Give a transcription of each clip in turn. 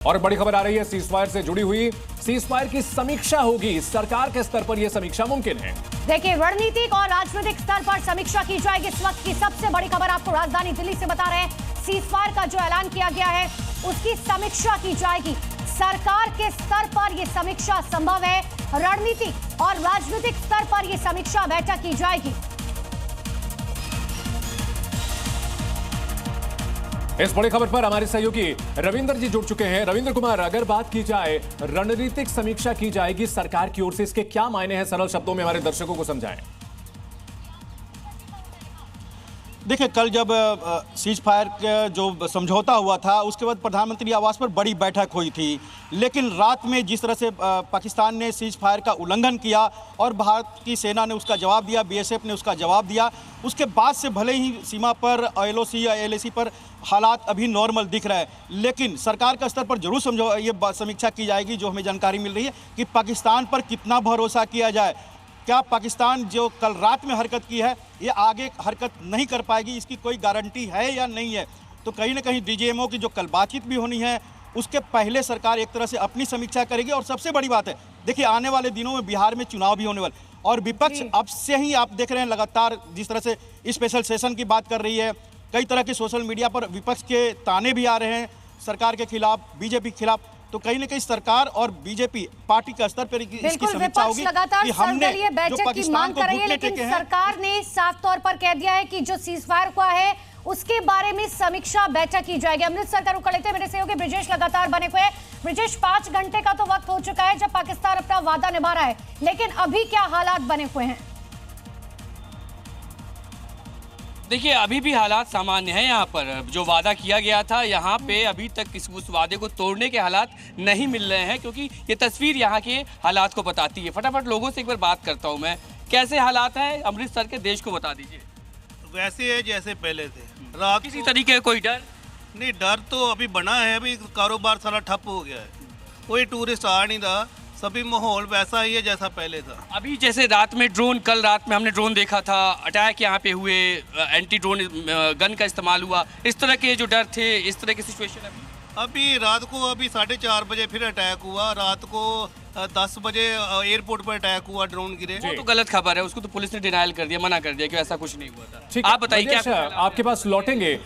और बड़ी खबर आ रही है सीज फायर से जुड़ी हुई। सीज फायर की समीक्षा होगी, सरकार के स्तर पर यह समीक्षा मुमकिन है। देखिए, रणनीतिक और राजनीतिक स्तर पर समीक्षा की जाएगी। इस वक्त की सबसे बड़ी खबर आपको राजधानी दिल्ली से बता रहे हैं। सीज फायर का जो ऐलान किया गया है उसकी समीक्षा की जाएगी। सरकार के स्तर पर यह समीक्षा संभव है, रणनीतिक और राजनीतिक स्तर पर यह समीक्षा बैठक की जाएगी। इस बड़ी खबर पर हमारे सहयोगी रविंद्र जी जुड़ चुके हैं। रविंद्र कुमार, अगर बात की जाए रणनीतिक समीक्षा की जाएगी सरकार की ओर से, इसके क्या मायने हैं, सरल शब्दों में हमारे दर्शकों को समझाएं। देखिए, कल जब सीज फायर का जो समझौता हुआ था उसके बाद प्रधानमंत्री आवास पर बड़ी बैठक हुई थी, लेकिन रात में जिस तरह से पाकिस्तान ने सीज फायर का उल्लंघन किया और भारत की सेना ने उसका जवाब दिया, बीएसएफ ने उसका जवाब दिया, उसके बाद से भले ही सीमा पर एलओसी या एलएसी पर हालात अभी नॉर्मल दिख रहा है, लेकिन सरकार का स्तर पर जरूर ये समीक्षा की जाएगी। जो हमें जानकारी मिल रही है कि पाकिस्तान पर कितना भरोसा किया जाए, क्या पाकिस्तान जो कल रात में हरकत की है ये आगे हरकत नहीं कर पाएगी, इसकी कोई गारंटी है या नहीं है। तो कहीं ना कहीं डीजीएमओ की जो कल बातचीत भी होनी है उसके पहले सरकार एक तरह से अपनी समीक्षा करेगी। और सबसे बड़ी बात है, देखिए, आने वाले दिनों में बिहार में चुनाव भी होने वाले और विपक्ष अब से ही आप देख रहे हैं लगातार जिस तरह से स्पेशल सेशन की बात कर रही है, कई तरह के सोशल मीडिया पर विपक्ष के ताने भी आ रहे हैं सरकार के खिलाफ, बीजेपी के खिलाफ। तो कहीं ना कहीं सरकार और बीजेपी पार्टी का स्तर पर इसकी समीक्षा होगी कि हमने बैठक की मांग कर रही है, लेकिन सरकार ने साफ तौर पर कह दिया है कि जो सीज फायर हुआ है उसके बारे में समीक्षा बैठक की जाएगी। अमृतसर का रुख कर लेते हैं, मेरे सहयोगी ब्रिजेश लगातार बने हुए हैं। ब्रिजेश, 5 घंटे का तो वक्त हो चुका है जब पाकिस्तान अपना वादा निभा रहा है, लेकिन अभी क्या हालात बने हुए हैं? देखिए, अभी भी हालात सामान्य हैं। यहाँ पर जो वादा किया गया था यहाँ पे अभी तक उस वादे को तोड़ने के हालात नहीं मिल रहे हैं, क्योंकि ये तस्वीर यहाँ के हालात को बताती है। फटाफट लोगों से एक बार बात करता हूँ मैं, कैसे हालात हैं अमृतसर के, देश को बता दीजिए। वैसे है जैसे पहले थे। रात किसी तरीके का कोई डर नहीं, डर तो अभी बना है, अभी कारोबार सारा ठप हो गया है, कोई टूरिस्ट आ नहीं रहा, सभी माहौल वैसा ही है जैसा पहले था। अभी जैसे रात में ड्रोन, कल रात में हमने ड्रोन देखा था, अटैक यहाँ पे हुए, एंटी ड्रोन गन का इस्तेमाल हुआ, इस तरह के जो डर थे, इस तरह की सिचुएशन अभी रात को अभी 4:30 बजे फिर अटैक हुआ, रात को 10 बजे एयरपोर्ट पर अटैक हुआ, ड्रोन गिरे। वो तो गलत खबर है, उसको तो पुलिस ने डिनायल कर दिया, मना कर दिया कि ऐसा कुछ नहीं हुआ था। आप बताइए क्या आपके पास लौटेंगे।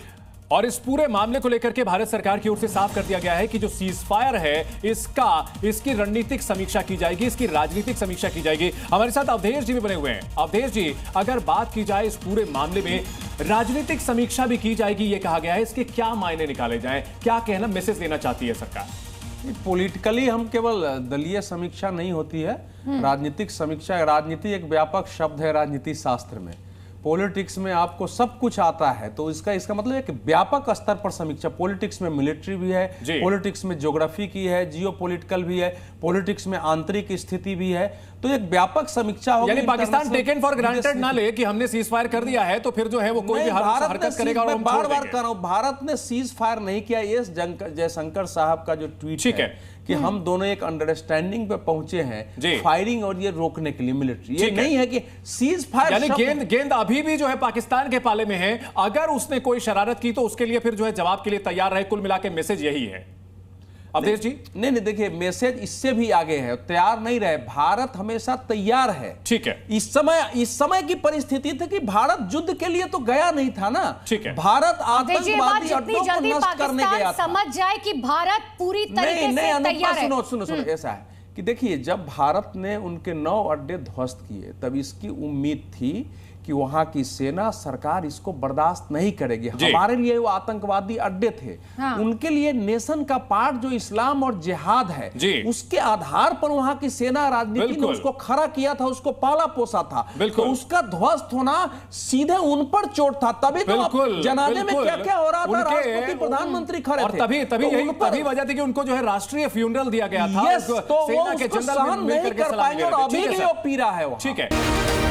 और इस पूरे मामले को लेकर के भारत सरकार की ओर से साफ कर दिया गया है कि जो सीज फायर है इसकी रणनीतिक समीक्षा की जाएगी, इसकी राजनीतिक समीक्षा की जाएगी। हमारे साथ अवधेश जी भी बने हुए हैं। अवधेश जी, अगर बात की जाए इस पूरे मामले में राजनीतिक समीक्षा भी की जाएगी ये कहा गया है, इसके क्या मायने निकाले जाएं, क्या कहना मैसेज देना चाहती है सरकार? पॉलिटिकली हम केवल दलीय समीक्षा नहीं होती है, राजनीतिक समीक्षा। राजनीति एक व्यापक शब्द है राजनीति शास्त्र में, पॉलिटिक्स में आपको सब कुछ आता है, तो इसका मतलब एक व्यापक स्तर पर समीक्षा। पॉलिटिक्स में मिलिट्री भी है, पॉलिटिक्स में ज्योग्राफी की है, जियोपॉलिटिकल भी है, पॉलिटिक्स में आंतरिक स्थिति भी है, तो एक व्यापक समीक्षा होगी। यानी पाकिस्तान टेकन फॉर ग्रांटेड ना ले कि हमने सीज फायर कर दिया है तो फिर जो है वो कोई भी हरकत करेगा। और बार बार कर रहा हूं, भारत ने सीज फायर नहीं किया। एस जयशंकर साहब का जो ट्वीट है कि हम दोनों एक अंडरस्टैंडिंग पे पहुंचे हैं फायरिंग और ये रोकने के लिए मिलिट्री, ये नहीं है कि सीज फायर। यानी गेंद अभी भी जो है पाकिस्तान के पाले में है, अगर उसने कोई शरारत की तो उसके लिए फिर जो है जवाब के लिए तैयार रहे। कुल मिला के मैसेज यही है अवधेश जी। नहीं, देखिए, मैसेज इससे भी आगे है, तैयार नहीं रहे, भारत हमेशा तैयार है। ठीक है, इस समय की परिस्थिति थी कि भारत युद्ध के लिए तो गया नहीं था ना। ठीक है, भारत आतंकवादी अड्डों को नष्ट करने गया था। समझ जाए कि भारत पूरी तरीके से तैयार है। सुनो, ऐसा है कि देखिए, जब भारत ने उनके 9 अड्डे ध्वस्त किए तब इसकी उम्मीद थी कि वहां की सेना, सरकार इसको बर्दाश्त नहीं करेगी। हमारे लिए वो आतंकवादी अड्डे थे, उनके लिए नेशन का पार्ट जो इस्लाम और जिहाद है, उसके आधार पर वहां की सेना, राजनीति ने उसको खड़ा किया था, उसको पाला पोसा था। तो उसका ध्वस्त होना सीधे उन पर चोट था। तभी तो जनाजे में क्या क्या हो रहा था, राष्ट्रपति प्रधानमंत्री खड़े थे। तभी वजह थी कि उनको जो है राष्ट्रीय फ्यूनरल दिया गया था, तो वो उसको सहन नहीं कर पाएंगे और अभी भी वो पीड़ा है। ठीक है।